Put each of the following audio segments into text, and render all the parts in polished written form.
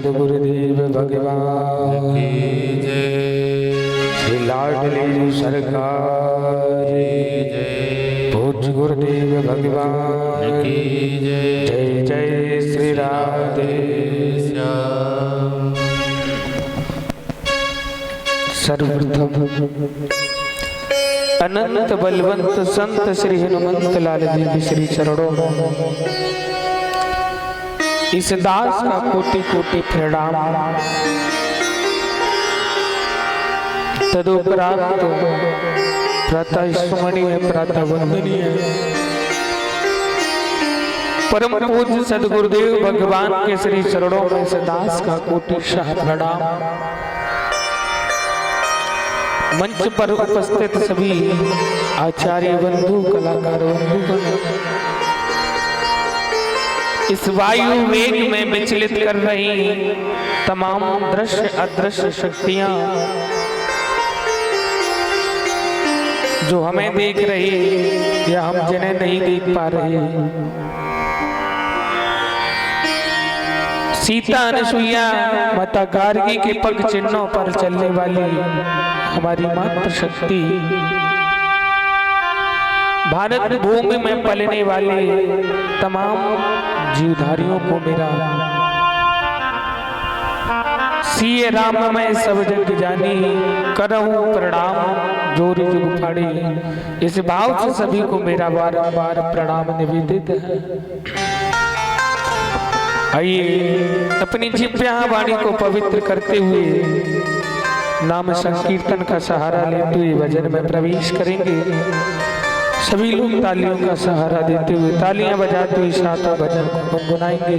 सदगुरुदेव भगवान की जय। श्री लाडली सरकार जय। पूज्य गुरुदेव भगवान की जय। जय जय श्री राधे श्याम। सर्वप्रथम अनंत बलवंत संत श्री हनुमंत लाल जी की श्री चरणों इस दास का कोटि कोटि प्रणाम। तदुपरांत प्रातः स्मरणीय प्रातः वंदनीय परम पूज्य सदगुरुदेव भगवान के श्री चरणों में इस दास का कोटिशः प्रणाम। मंच पर उपस्थित सभी आचार्य बंधु कलाकार बंधुगण, इस वायु वेग में विचलित कर रही तमाम दृश्य अदृश्य शक्तियां जो हमें देख रही या हम जिन्हें नहीं देख पा रहे, सीता अनसुईया माता गार्गी के पग चिन्हों पर चलने वाली हमारी मातृ शक्ति, भारत भूमि में पलने वाले तमाम जीवधारियों को मेरा सिए राम में सब जग जानी करहूं प्रणाम जोर जुग फाड़ी। इस भाव से सभी को मेरा बारंबार प्रणाम निवेदित है। आइए अपनी जिह्वा वाणी को पवित्र करते हुए नाम संकीर्तन का सहारा लेते हुए भजन में प्रवेश करेंगे। सभी लोग तालियों का सहारा देते हुए तालियां बजाते हुए सातों भजन को गुनगुनाएंगे।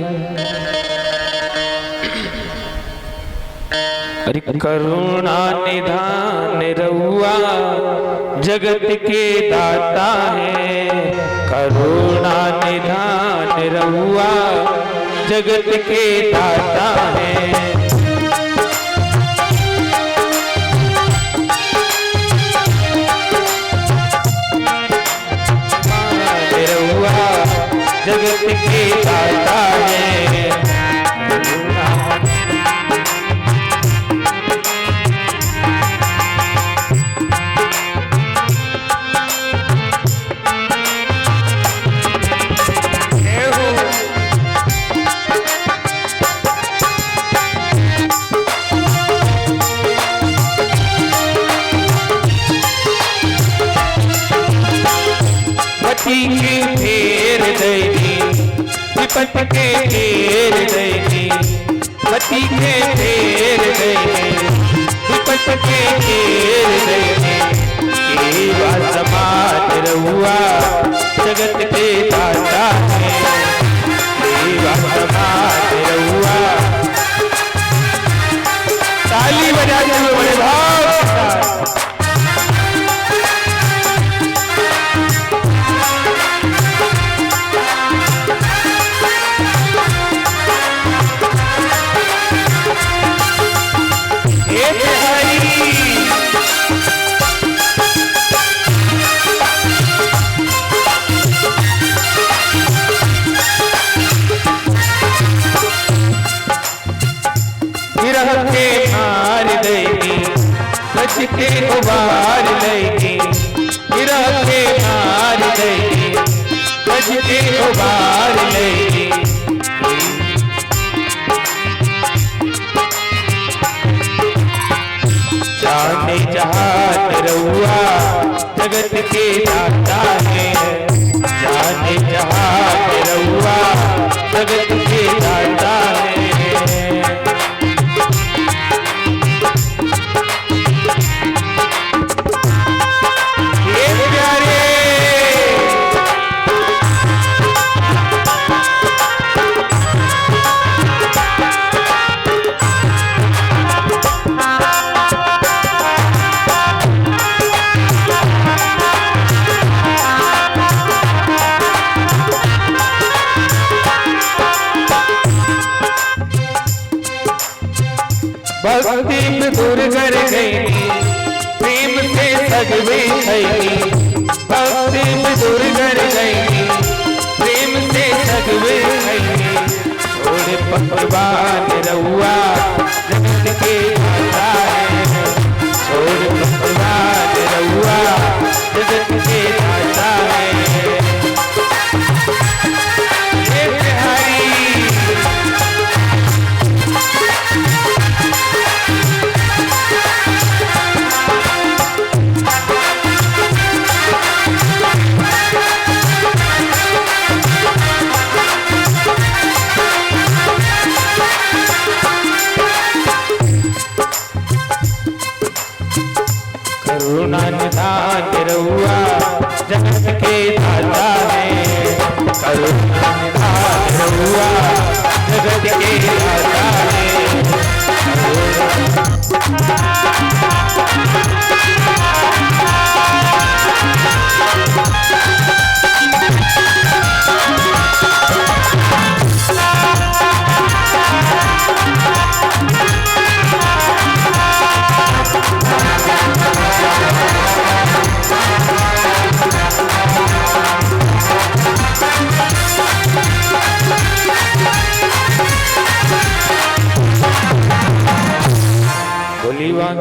अरे करुणा निधान रहुआ जगत के दाता है, करुणा निधान रहुआ जगत के दाता है। जगत के दाता है, विपत के घेर गए, पति के घेर गए, विपत के घेर गए। केवा समाज रहुआ जगत के दाता है, केवा समाज रहुआ। ताली बजाते हुए बड़े भाव के साथ के मार देगी, बच के उबार लेगी, गिरह के मार देगी, बच के उबार लेगी। जाने जहान रहुआ जगत के दाता है, जाने जहान रहुआ जगत के दाता है। भक्ति में दूर कर गई, प्रेम से सगवे गई, भक्ति में दूर कर गई, प्रेम से सगवे गई। छोड़ पकवान निरहुआ जगत के दाता है, छोड़ बंधुआ निरहुआ जगत के दाता है। हे बिहारी करुणा निधान निरहुआ जगत के दाता है, करुणा निधान निरहुआ जगत के दाता है।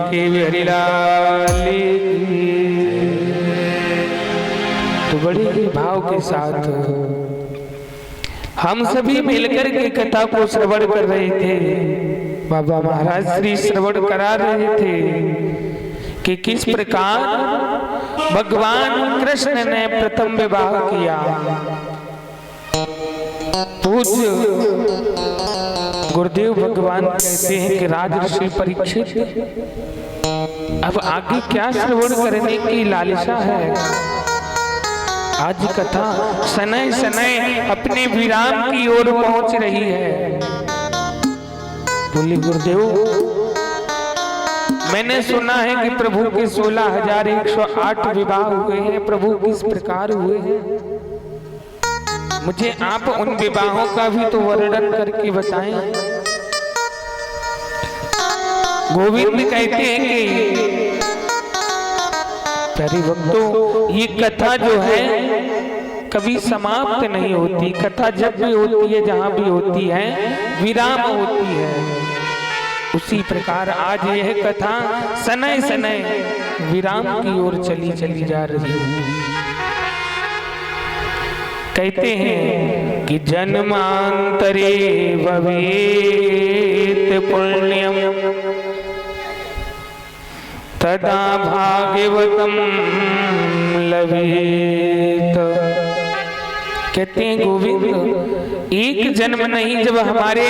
के हरिलाल तो बड़े ही भाव के साथ हम सभी मिलकर के कथा को श्रवण कर रहे थे। बाबा महाराज श्री श्रवण करा रहे थे कि किस प्रकार भगवान कृष्ण ने प्रथम विवाह किया। पूज्य गुरुदेव भगवान कहते हैं कि राजर्षि परीक्षित अब आगे क्या श्रवण करने की लालसा है। आज कथा सनय सनय अपने विराम की ओर पहुंच रही है। बोले गुरुदेव मैंने सुना है कि प्रभु के 16,108 विवाह हुए हैं। प्रभु किस प्रकार हुए हैं, मुझे आप उन विवाहों का भी तो वर्णन करके बताएं। गोविंद कहते हैं कि प्यारे भक्तों ये कथा जो है कभी समाप्त नहीं होती। कथा जब भी होती है, जहां भी होती है, विराम होती है। उसी प्रकार आज यह कथा सनय सनय विराम की ओर चली जा रही है। कहते हैं कि जन्मांतरे भवेत् पुण्यम तदा भाग्यवतम लभेत। कहते हैं गोविंद एक जन्म नहीं, जब हमारे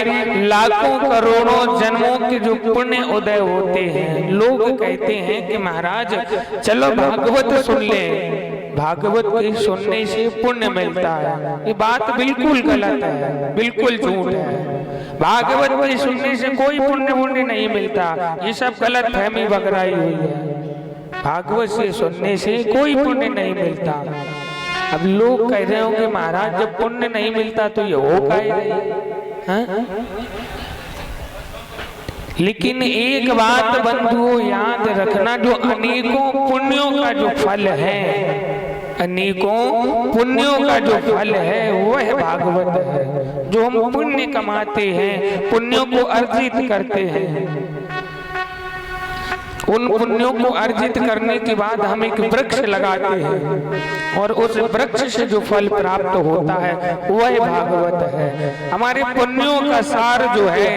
लाखों करोड़ों जन्मों के जो पुण्य उदय होते हैं, लोग कहते हैं कि महाराज चलो भागवत सुन ले, भागवत के सुनने से पुण्य मिलता है। ये बात बिल्कुल गलत है, बिल्कुल झूठ है। भागवत के सुनने से कोई पुण्य नहीं मिलता, ये सब गलत फहमी बगराई हुई है। भागवत से सुनने से कोई पुण्य नहीं मिलता। अब लोग कह रहे होंगे महाराज जब पुण्य नहीं मिलता तो ये हो काहे रही। लेकिन एक बात बंधुओं याद रखना, जो अनेकों पुण्यों का जो फल है, अनेकों पुण्यों का जो फल है वह भागवत है। जो हम पुण्य कमाते हैं, पुण्यों को अर्जित करते हैं, उन पुण्यों को अर्जित करने के बाद हम एक वृक्ष लगाते हैं और उस वृक्ष से जो फल प्राप्त होता है वह भागवत है। हमारे पुण्यों का सार जो है,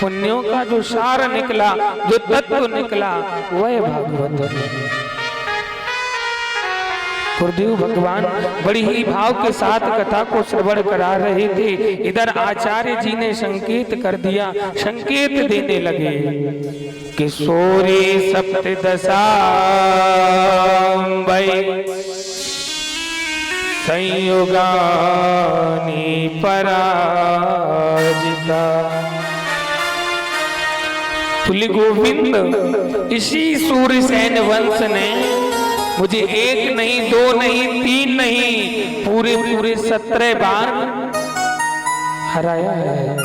पुण्यों का जो सार निकला, जो तत्व निकला, वह भागवत है। गुरुदेव भगवान बड़ी ही भाव के साथ कथा को श्रवण करा रहे थे। इधर आचार्य जी ने संकेत कर दिया, संकेत देने लगे कि सोरे सप्तदशा संयोगानि पराजिता। बोले गोविंद इसी सूर्यसेन वंश ने मुझे एक नहीं, दो नहीं, तीन नहीं, पूरे 17 बार हराया है।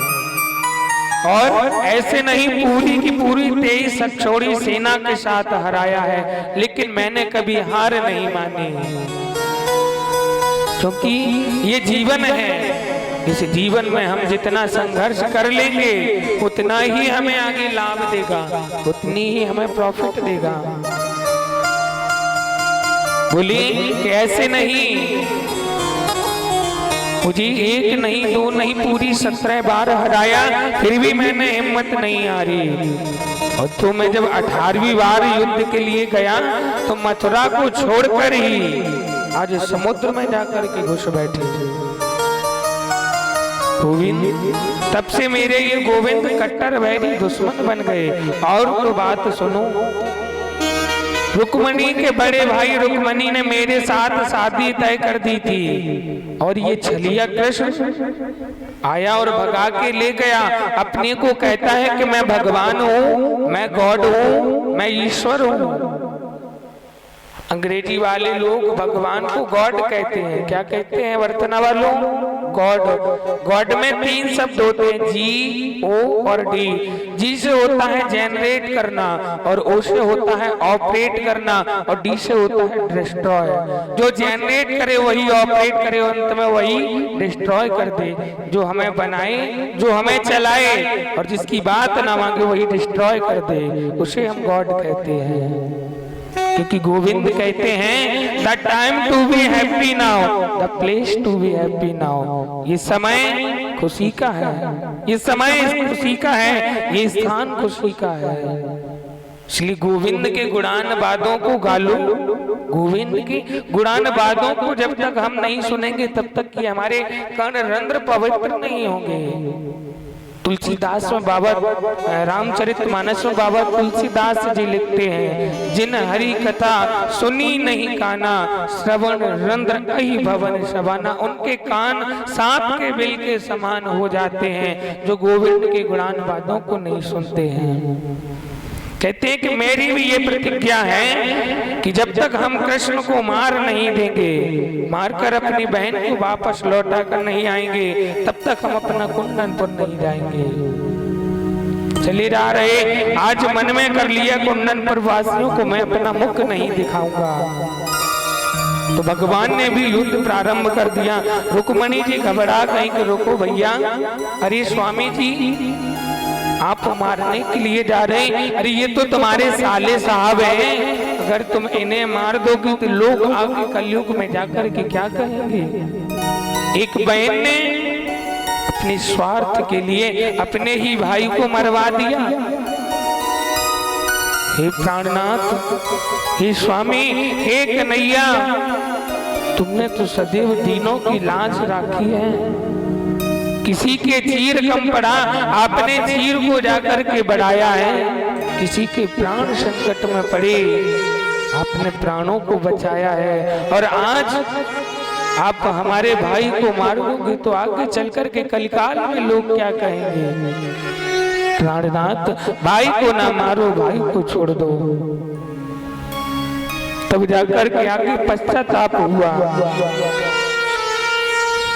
और ऐसे नहीं, पूरी की पूरी 23 अक्षौड़ी सेना के साथ हराया है। लेकिन मैंने कभी हार नहीं मानी, क्योंकि ये जीवन है। इस जीवन में हम जितना संघर्ष कर लेंगे उतना ही हमें आगे लाभ देगा, उतनी ही हमें प्रॉफिट देगा। बोलिए कि ऐसे नहीं, मुझे एक नहीं दो नहीं पूरी 17 बार हराया फिर भी मैंने हिम्मत नहीं हारी। और तो मैं जब 18वीं बार युद्ध के लिए गया तो मथुरा को छोड़कर ही आज समुद्र में जाकर के घुस बैठे। गोविंद, तब से मेरे ये गोविंद कट्टर वैरी दुश्मन बन गए। और तो बात सुनो, रुक्मणी के बड़े भाई रुक्मणी ने मेरे साथ शादी तय कर दी थी और ये छलिया कृष्ण आया और भगा के ले गया। अपने को कहता है कि मैं भगवान हूँ, मैं गॉड हूँ, मैं ईश्वर हूँ। अंग्रेजी वाले लोग भगवान को गॉड कहते हैं। क्या कहते हैं वर्तना वालों? गॉड। गॉड में 3 शब्द होते हैं, जी, ओ और डी। जी से होता है जनरेट करना, और ओ से होता है ऑपरेट करना, और डी से होता है डिस्ट्रॉय। जो जनरेट करे वही ऑपरेट करे, अंत में वही डिस्ट्रॉय कर दे। जो हमें बनाए, जो हमें चलाए और जिसकी बात ना मांगे वही डिस्ट्रॉय कर दे, उसे हम गॉड कहते हैं। क्योंकि गोविंद कहते हैं the time to be happy now, the place to be happy now. ये समय खुशी का है, ये समय खुशी का है, ये स्थान खुशी का है। इसलिए गोविंद के गुणान बादों को गालो, गोविंद के गुणान बादों को जब तक हम नहीं सुनेंगे तब तक कि हमारे कर्ण रंध्र पवित्र नहीं होंगे। तुलसीदास में बाबा रामचरितमानस में बाबा तुलसीदास जी लिखते हैं, जिन हरि कथा सुनी नहीं काना, श्रवण रंध्र अहि भवन शबाना। उनके कान सांप के बिल के समान हो जाते हैं जो गोविंद के गुणान वादों को नहीं सुनते हैं। कहते हैं कि मेरी भी ये प्रतिज्ञा है कि जब तक हम कृष्ण को मार नहीं देंगे, मारकर अपनी बहन को वापस लौटा कर नहीं आएंगे, तब तक हम अपना कुंदनपुर नहीं जाएंगे। चले जा रहे, आज मन में कर लिया कुंदनपुर वासियों को मैं अपना मुख नहीं दिखाऊंगा। तो भगवान ने भी युद्ध प्रारंभ कर दिया। रुक्मणी जी घबरा गई कि रुको भैया, अरे स्वामी जी आप मारने के लिए जा रहे हैं, अरे ये तो तुम्हारे साले साहब हैं, अगर तुम इन्हें मार दोगे तो लोग आगे कलयुग में जाकर के क्या कहेंगे। एक बहन ने अपने स्वार्थ के लिए अपने ही भाई को मरवा दिया। हे प्राणनाथ, हे स्वामी, हे कन्हैया, तुमने तो सदैव दीनों की लाज राखी है। किसी के चीर कम पड़ा, आपने चीर को जाकर के बढ़ाया है। किसी के प्राण संकट में पड़े, आपने प्राणों को बचाया है। और आज आप हमारे भाई को मारोगे तो आगे चलकर के कलिकाल में लोग क्या कहेंगे। प्राणनाथ, भाई को ना मारो, भाई को छोड़ दो। तब जाकर के आगे पश्चाताप हुआ।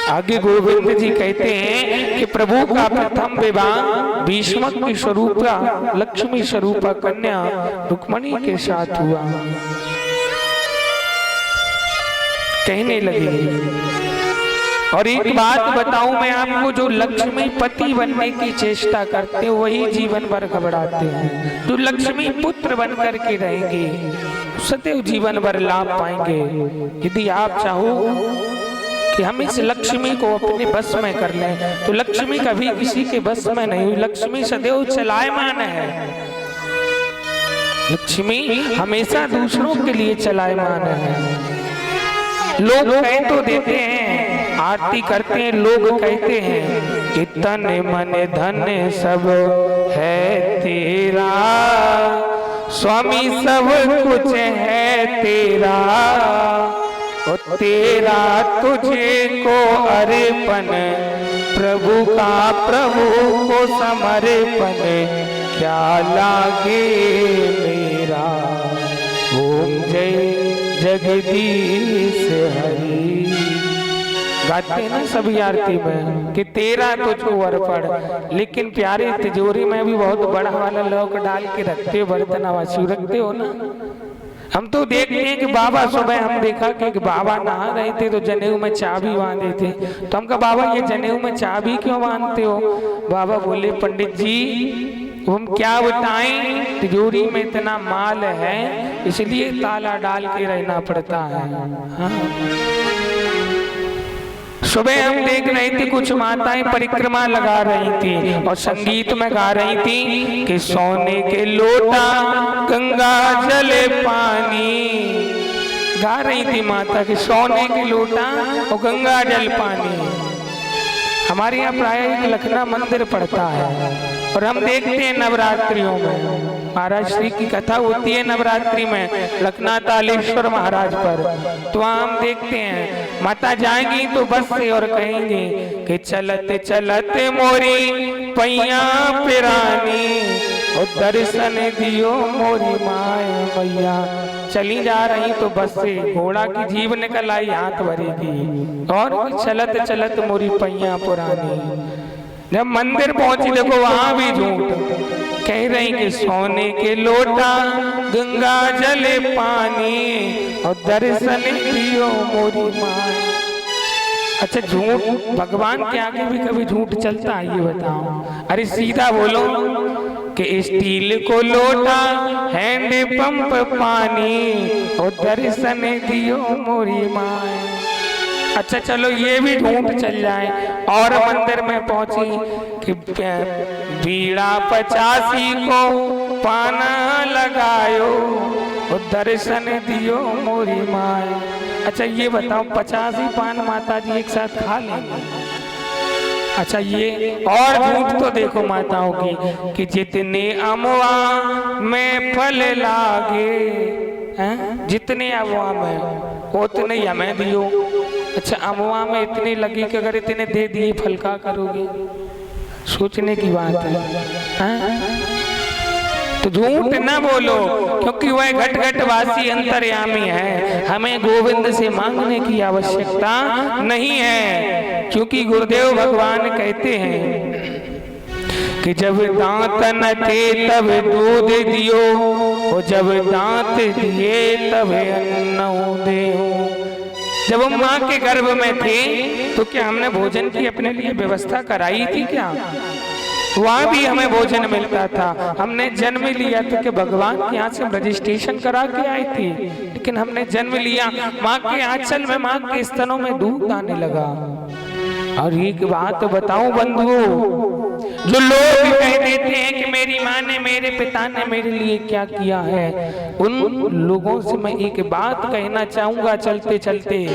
आगे गोविंद जी कहते हैं कि प्रभु का प्रथम विवाह भीष्मक की स्वरूपा लक्ष्मी स्वरूपा कन्या रुक्मणी के साथ हुआ। कहने लगे, और एक बात बताऊं मैं आपको, जो लक्ष्मी पति बनने की चेष्टा करते वही जीवन भर घबराते हैं। जो लक्ष्मी पुत्र बन करके रहेंगे सदैव जीवन भर लाभ पाएंगे। यदि आप चाहो कि हम इस लक्ष्मी को अपने बस में कर लें तो लक्ष्मी कभी किसी के बस में नहीं हुई। लक्ष्मी सदैव चलायमान है, लक्ष्मी हमेशा दूसरों के लिए चलायमान है। लोग कह तो देते हैं, आरती करते हैं, लोग कहते हैं कि तन मन धन सब है तेरा, स्वामी सब कुछ है तेरा, और तेरा तुझे को अर्पण, प्रभु का प्रभु को समर्पण, क्या लागे मेरा। ओम जय जगदीश हरि। गाते ना सभी आरती में कि तेरा तुझको अर्पण, लेकिन प्यारे तिजोरी में भी बहुत बड़ा वाला लौक डाल के रखते हो, बर्तन आवासी रखते हो ना। हम तो देखते हैं कि बाबा सुबह हम देखा कि बाबा नहा रहे थे तो जनेऊ में चाबी बांधे थे। तो हम कहा बाबा ये जनेऊ में चाबी क्यों बांधते हो? बाबा बोले पंडित जी हम क्या बताएं, तिजोरी में इतना माल है इसलिए ताला डाल के रहना पड़ता है। हाँ। सुबह हम देख रहे थे कुछ माताएं परिक्रमा लगा रही थी और संगीत में गा रही थी कि सोने के लोटा गंगा जल पानी, गा रही थी माता कि सोने के लोटा और गंगा जल पानी। हमारे यहाँ प्राय एक लखना मंदिर पड़ता है और हम देखते हैं नवरात्रियों में महाराज श्री की कथा होती है नवरात्रि में लखना तालेश्वर महाराज पर। तो हम देखते हैं माता जाएंगी तो बस से और कहेंगी कि चलते चलते मोरी पैया पिरानी और दर्शन दियो मोरी माए मैया। चली जा रही तो बस से घोड़ा की जीभ निकल आई हाथ भरेगी और चलत चलत मोरी पैया पुरानी। जब मंदिर पहुंची देखो वहां भी झूठ, कह रही कि सोने के लोटा गंगा जल पानी और दर्शन दियो मोरी माँ। अच्छा झूठ भगवान के आगे भी कभी झूठ चलता है ये बताओ? अरे सीधा बोलो कि स्टील को लोटा हैंड पंप पानी और दर्शन दियो मोरी माँ। अच्छा चलो ये भी ढूंढ चल जाए और मंदिर में पहुंची कि बीड़ा 85 को पाना लगायो और दर्शन दियो मोरी माए। अच्छा ये बताओ 85 पान माता जी एक साथ खा लेंगे? अच्छा ये और झूठ तो देखो माताओं की कि जितने अमवा में फल लागे हैं, जितने अमवा में उतने हमें दियो। अच्छा अमवा में इतने लगी कि अगर इतने दे दिए फल का करोगे? सोचने की बात है। तो झूठ ना बोलो क्योंकि वह घट घट वासी अंतर्यामी है, हमें गोविंद से मांगने की आवश्यकता नहीं है। क्योंकि गुरुदेव भगवान कहते हैं कि जब दांत न थे तब दूध दियो और जब दांत दिए तब अन्न दे। जब हम माँ के गर्भ में थे तो क्या हमने भोजन की अपने लिए व्यवस्था कराई थी क्या? वहाँ भी हमें भोजन मिलता था। हमने जन्म लिया तो कि भगवान के यहाँ से हम रजिस्ट्रेशन करा के आए थे, लेकिन हमने जन्म लिया माँ के आंचल में, माँ के स्तनों में दूध आने लगा। और एक बात बताऊं बंधुओं, जो लोग कह देते हैं कि मेरी माँ ने मेरे पिता ने मेरे लिए क्या किया है, उन लोगों से मैं एक बात कहना चाहूंगा चलते चलते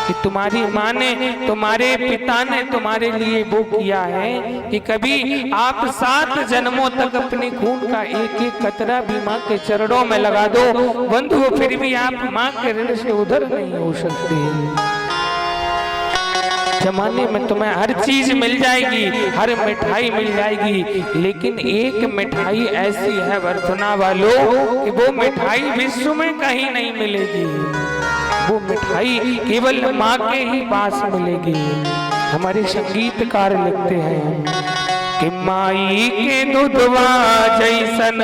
कि तुम्हारी माँ ने तुम्हारे पिता ने तुम्हारे लिए वो किया है कि कभी आप 7 जन्मों तक अपने खून का एक एक कतरा भी माँ के चरणों में लगा दो बंधुओं, फिर भी आप माँ के ऋण से उधर नहीं हो सकते। जमाने में तुम्हें हर चीज मिल जाएगी, हर मिठाई मिल जाएगी, लेकिन एक मिठाई ऐसी है वर्धना वालों कि वो मिठाई विश्व में कहीं नहीं मिलेगी। वो मिठाई केवल माँ के ही पास मिलेगी। हमारे संगीतकार लिखते हैं कि माई के दूधवा जैसन,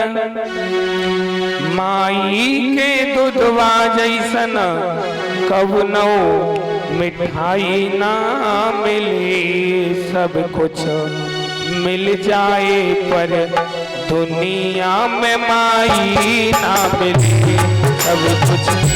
माई के दूधवा जैसन कवनो मिठाई ना मिले। सब कुछ मिल जाए पर दुनिया में माई ना मिले। सब कुछ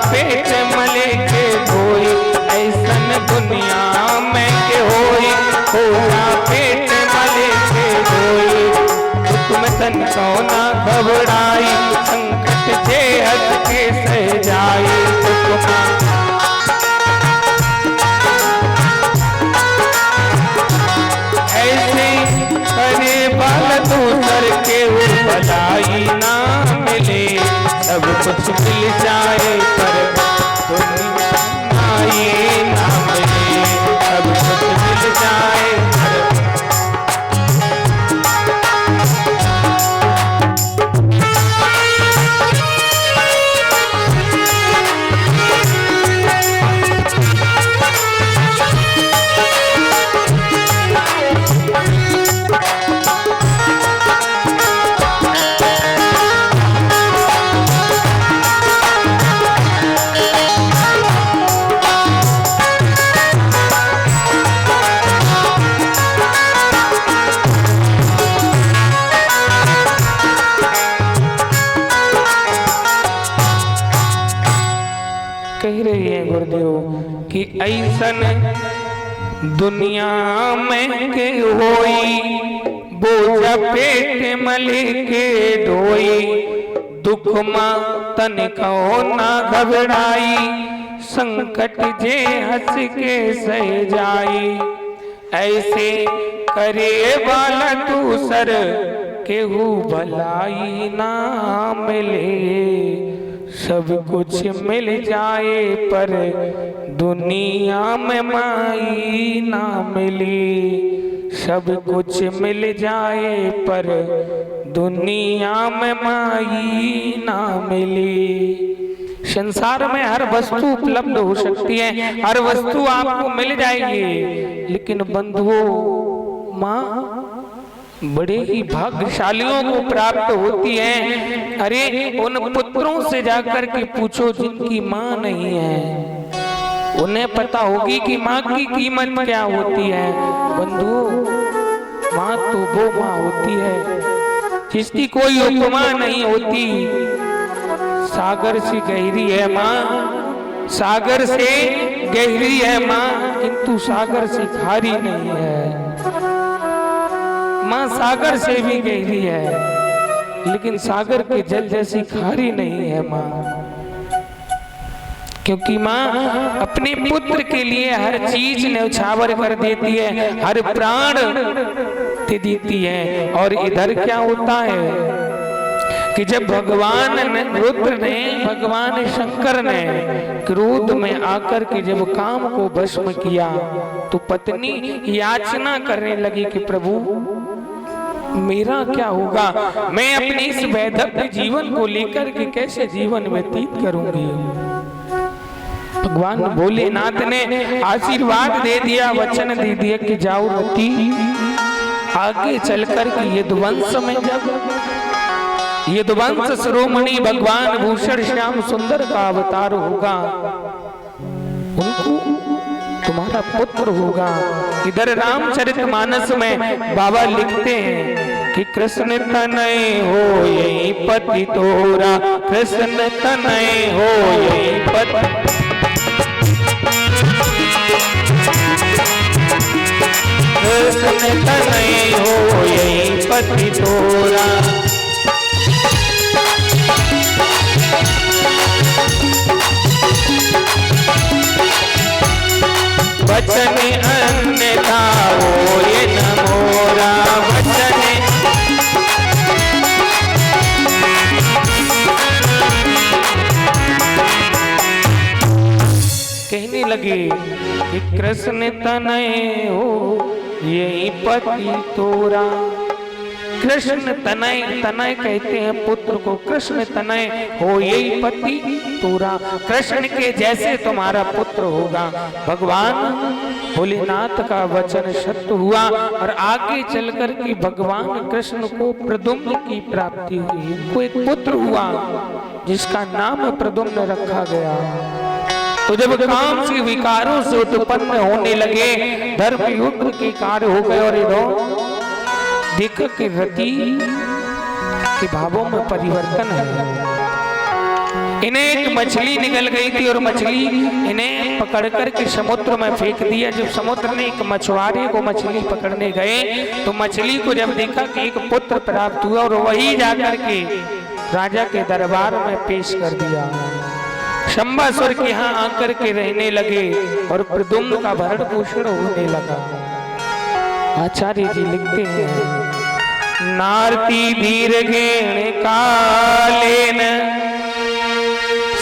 पेट मले के धोई, ऐसन दुनिया में के होई, होया पेट मले के धोई। तन को ना घबराई, संकट जे हंस के सह जाए दुख ऐसे करे बाल दूसर के भलाई ना मिले, सब कुछ मिल जाए पर दुनिया ये ना मिले, सब कुछ मिल जाए पर कह रही है गुरुदेव कि ऐसन दुनिया में के होई, बोझ पेट मले के ढोई, दुख मां तन को ना घबराई, संकट जे हंस के सह जाई, ऐसे करे वाला दूसर केहू भलाई ना मिले, सब कुछ मिल जाए पर दुनिया में माई ना मिली, सब कुछ मिल जाए पर दुनिया में माई ना मिली। संसार में हर वस्तु उपलब्ध हो सकती है, हर वस्तु आपको मिल जाएगी, लेकिन बंधुओं माँ बड़े ही भाग्यशालियों को प्राप्त होती है। अरे उन पुत्रों से जाकर के पूछो जिनकी माँ नहीं है, उन्हें पता होगी कि माँ की कीमत क्या होती है। बंधु, माँ तो वो माँ होती है जिसकी कोई उपमा नहीं होती। सागर से गहरी है माँ, सागर से गहरी है माँ, किंतु सागर से खारी नहीं है। माँ सागर से भी गहरी है, लेकिन सागर के जल जैसी खारी नहीं है माँ, क्योंकि माँ अपने पुत्र के लिए हर चीज न्यौछावर कर देती है, हर प्राण दे देती है। और इधर क्या होता है कि जब भगवान रुद्र ने, भगवान शंकर ने क्रोध में आकर के जब काम को भस्म किया, तो पत्नी याचना करने लगी कि प्रभु मेरा क्या होगा, मैं अपने इस वैधव्य जीवन को लेकर के कैसे जीवन व्यतीत करूंगी। भगवान भोलेनाथ ने आशीर्वाद दे दिया, वचन दे दिया कि जाओ रति, आगे चलकर के यदुवंश में जब यदुवंश शिरोमणि भगवान भूषण श्याम सुंदर का अवतार होगा, उनको तुम्हारा पुत्र होगा। इधर रामचरितमानस में बाबा लिखते हैं कि कृष्ण तनय हो यही पति तोरा, कृष्ण तनय हो यही पति, कृष्ण तनय हो यही पति तोरा, वचन अन्यथा हो ये न मोरा, वचन कहने लगे कि कृष्ण तनय हो यही पति तोरा। कृष्ण तनय, तनय कहते हैं पुत्र को, कृष्ण तनय हो यही पति तोरा, कृष्ण के जैसे तुम्हारा पुत्र होगा। भगवान भोलेनाथ का वचन सत्य हुआ और आगे चलकर के भगवान कृष्ण को प्रद्युम्न की प्राप्ति हुई। उनको एक पुत्र हुआ जिसका नाम प्रद्युम्न रखा गया। तो जब काम से विकारों से उत्पन्न होने लगे, धर्म युद्ध के कार्य हो गए और इधर देख के रति के भावों में परिवर्तन है। इन्हें एक मछली निकल गई थी और मछली इन्हें पकड़ कर के समुद्र में फेंक दिया। जब समुद्र ने एक मछुआरे को मछली पकड़ने गए तो मछली को जब देखा कि एक पुत्र प्राप्त हुआ और वही जाकर के राजा के दरबार में पेश कर दिया। शंबासुर के यहाँ आकर के रहने लगे और प्रद्युम्न का भरण पोषण होने लगा। आचार्य जी लिखते हैं, नारती दीर्घेण कालेन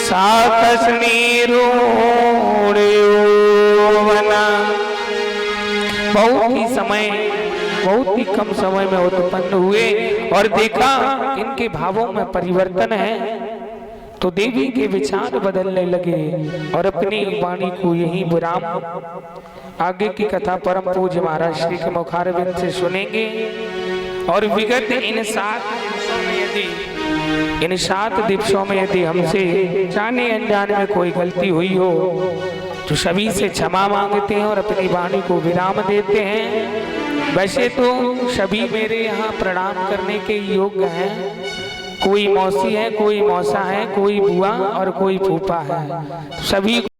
साकस्नी रूढ़योवना। बहुत ही कम समय में उत्पन्न हुए और देखा इनके भावों में परिवर्तन है तो देवी के विचार बदलने लगे और अपनी वाणी को यही विराम। आगे की कथा परम पूज्य महाराज श्री के मुखारविंद से सुनेंगे। और विगत इन 7 दिवसों में यदि हमसे जाने अनजाने में कोई गलती हुई हो तो सभी से क्षमा मांगते हैं और अपनी वाणी को विराम देते हैं। वैसे तो सभी मेरे यहाँ प्रणाम करने के योग्य हैं। कोई मौसी है, कोई मौसा है, कोई बुआ और कोई फूफा है। सभी